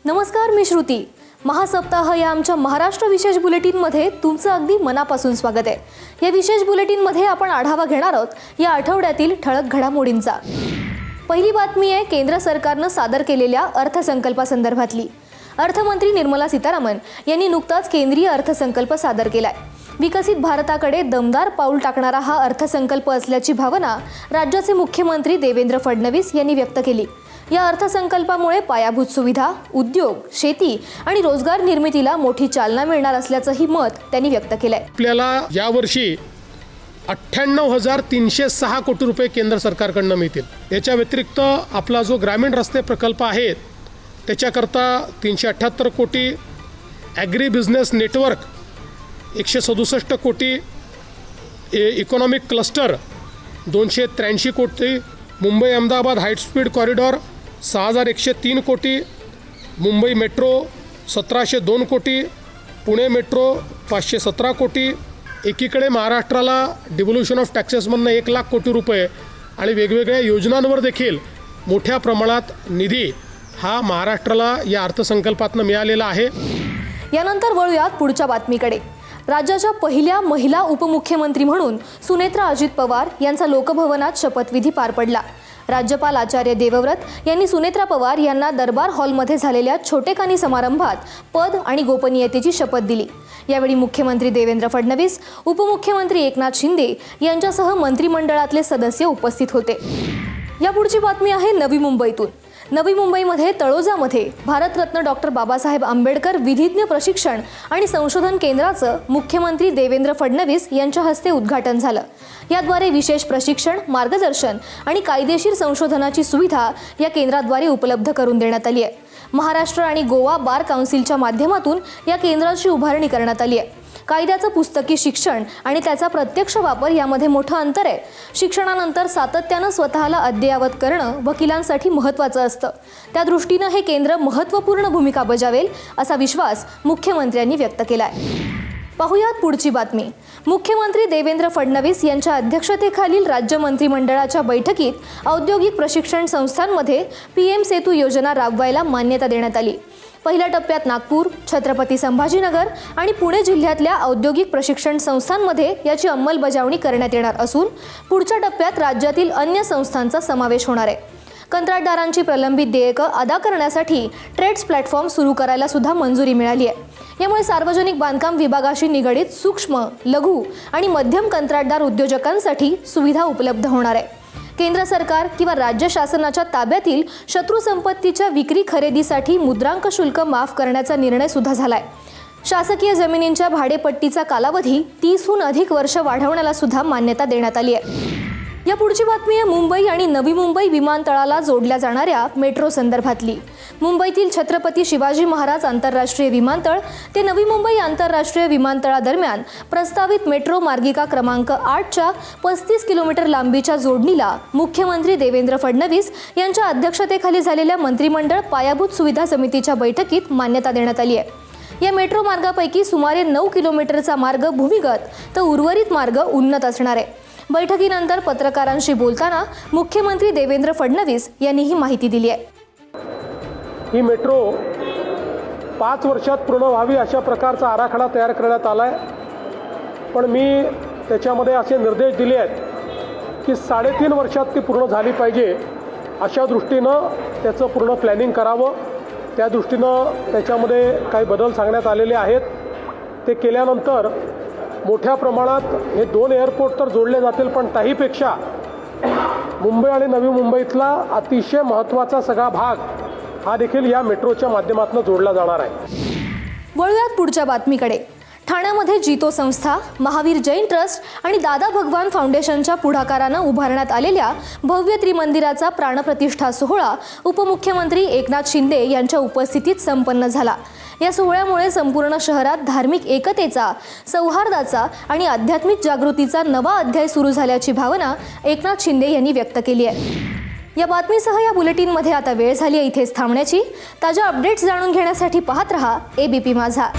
नमस्कार, मी श्रुती. महासप्ताह या आमच्या महाराष्ट्र विशेष बुलेटिनमध्ये तुमचं अगदी मनापासून स्वागत आहे. या विशेष बुलेटिनमध्ये आपण आढावा घेणार आहोत या आठवड्यातील ठळक घडामोडींचा. पहिली बातमी आहे केंद्र सरकारनं सादर केलेल्या अर्थसंकल्पासंदर्भातली. अर्थमंत्री निर्मला सीतारामन यांनी नुकताच केंद्रीय अर्थसंकल्प सादर केलाय. विकसित भारताकडे दमदार पाऊल टाकणारा हा अर्थसंकल्प असल्याची भावना राज्याचे मुख्यमंत्री देवेंद्र फडणवीस यांनी व्यक्त केली. या अर्थसंकल्पामुळे पायाभूत सुविधा, उद्योग, शेती आणि रोजगार निर्मितीला मोठी चालना मिळणार असल्याचंही मत त्यांनी व्यक्त केलंय. आपल्याला यावर्षी 98,306 कोटी रुपये केंद्र सरकारकडून मिळतील. याच्या व्यतिरिक्त आपला जो ग्रामीण रस्ते प्रकल्प आहे त्याच्याकरता 378 कोटी, ॲग्री बिझनेस नेटवर्क 167 कोटी, इकॉनॉमिक क्लस्टर 283 कोटी, Mumbai Ahmedabad high speed corridor 6,103 कोटी, मुंबई मेट्रो 1,702 कोटी, पुणे मेट्रो 517 कोटी. एकीकडे महाराष्ट्राला डिव्होल्युशन ऑफ टॅक्सेसमधनं 1,00,000 कोटी रुपये आणि वेगवेगळ्या योजनांवर देखील मोठ्या प्रमाणात निधी हा महाराष्ट्राला या अर्थसंकल्पातनं मिळालेला आहे. यानंतर वळूयात पुढच्या बातमीकडे. राज्याच्या पहिल्या महिला उपमुख्यमंत्री म्हणून सुनेत्रा अजित पवार यांचा लोकभवनात शपथविधी पार पडला. राज्यपाल आचार्य देवव्रत यांनी सुनेत्रा पवार यांना दरबार हॉलमध्ये झालेल्या छोटेखानी समारंभात पद आणि गोपनीयतेची शपथ दिली. यावेळी मुख्यमंत्री देवेंद्र फडणवीस, उपमुख्यमंत्री एकनाथ शिंदे यांच्यासह मंत्रिमंडळातले सदस्य उपस्थित होते. या पुढची बातमी आहे नवी मुंबईतून. नवी मुंबईमध्ये तळोजामध्ये भारतरत्न डॉक्टर बाबासाहेब आंबेडकर विधिज्ञ प्रशिक्षण आणि संशोधन केंद्राचं मुख्यमंत्री देवेंद्र फडणवीस यांच्या हस्ते उद्घाटन झालं. याद्वारे विशेष प्रशिक्षण, मार्गदर्शन आणि कायदेशीर संशोधनाची सुविधा या केंद्राद्वारे उपलब्ध करून देण्यात आली आहे. महाराष्ट्र आणि गोवा बार काउन्सिलच्या माध्यमातून या केंद्राची उभारणी करण्यात आली आहे. कायद्याचं पुस्तकी शिक्षण आणि त्याचा प्रत्यक्ष वापर यामध्ये मोठं अंतर आहे. शिक्षणानंतर सातत्यानं स्वतःला अद्ययावत करणं वकिलांसाठी महत्त्वाचं असतं. त्या दृष्टीनं हे केंद्र महत्त्वपूर्ण भूमिका बजावेल असा विश्वास मुख्यमंत्र्यांनी व्यक्त केलाय. पाहुयात पुढची बातमी. मुख्यमंत्री देवेंद्र फडणवीस यांच्या अध्यक्षतेखालील राज्य मंत्रिमंडळाच्या बैठकीत औद्योगिक प्रशिक्षण संस्थांमध्ये PM सेतू योजना राबवायला मान्यता देण्यात आली. पहिल्या टप्प्यात नागपूर, छत्रपती संभाजीनगर आणि पुणे जिल्ह्यातल्या औद्योगिक प्रशिक्षण संस्थांमध्ये याची अंमलबजावणी करण्यात येणार असून पुढच्या टप्प्यात राज्यातील अन्य संस्थांचा समावेश होणार आहे. कंत्राटदारांची प्रलंबित देयकं अदा करण्यासाठी ट्रेड्स प्लॅटफॉर्म सुरू करायला सुद्धा मंजुरी मिळाली आहे. यामुळे सार्वजनिक बांधकाम विभागाशी निगडित सूक्ष्म, लघु आणि मध्यम कंत्राटदार उद्योजकांसाठी सुविधा उपलब्ध होणार आहे. केंद्र सरकार किंवा राज्य शासनाच्या ताब्यातील शत्रू संपत्तीच्या विक्री खरेदीसाठी मुद्रांक शुल्क माफ करण्याचा निर्णय सुद्धा झालाय. शासकीय जमिनींच्या भाडेपट्टीचा कालावधी 30हून अधिक वर्ष वाढवण्याला सुद्धा मान्यता देण्यात आली आहे. या पुढची बातमी आहे मुंबई आणि नवी मुंबई विमानतळाला जोडल्या जाणाऱ्या मेट्रो संदर्भातली. मुंबईतील छत्रपती शिवाजी महाराज आंतरराष्ट्रीय विमानतळ ते नवी मुंबई आंतरराष्ट्रीय विमानतळादरम्यान प्रस्तावित मेट्रो मार्गिका क्रमांक 8च्या 35 किलोमीटर लांबीच्या जोडणीला मुख्यमंत्री देवेंद्र फडणवीस यांच्या अध्यक्षतेखाली झालेल्या मंत्रिमंडळ पायाभूत सुविधा समितीच्या बैठकीत मान्यता देण्यात आली आहे. या मेट्रो मार्गापैकी सुमारे 9 किलोमीटरचा मार्ग भूमिगत तर उर्वरित मार्ग उन्नत असणार आहे. बैठकीनंतर पत्रकारांशी बोलताना मुख्यमंत्री देवेंद्र फडणवीस यांनी ही माहिती दिली आहे. ही मेट्रो 5 वर्षात पूर्ण व्हावी अशा प्रकारचा आराखडा तयार करण्यात आला आहे. पण मी त्याच्यामध्ये असे निर्देश दिले आहेत की 3.5 वर्षात ती पूर्ण झाली पाहिजे अशा दृष्टीनं त्याचं पूर्ण प्लॅनिंग करावं. त्या दृष्टीनं त्याच्यामध्ये काही बदल सांगण्यात आलेले आहेत. ते केल्यानंतर मोठ्या प्रमाणात हे 2 एअरपोर्ट तर जोडले जातील, पण त्याहीपेक्षा मुंबई आणि नवी मुंबईतला अतिशय महत्त्वाचा सगळा भाग हा देखील या मेट्रोच्या माध्यमातून जोडला जाणार आहे. वळूयात पुढच्या बातमीकडे. ठाण्यामध्ये जितो संस्था, महावीर जैन ट्रस्ट आणि दादा भगवान फाउंडेशनच्या पुढाकारानं उभारण्यात आलेल्या भव्य त्रिमंदिराचा प्राणप्रतिष्ठा सोहळा उपमुख्यमंत्री एकनाथ शिंदे यांच्या उपस्थितीत संपन्न झाला. या सोहळ्यामुळे संपूर्ण शहरात धार्मिक एकतेचा, सौहार्दाचा आणि आध्यात्मिक जागृतीचा नवा अध्याय सुरू झाल्याची भावना एकनाथ शिंदे यांनी व्यक्त केली आहे. या बातमीसह या बुलेटिनमध्ये आता वेळ झाली आहे इथेच थांबण्याची. ताज्या अपडेट्स जाणून घेण्यासाठी पाहत रहा ABP माझा.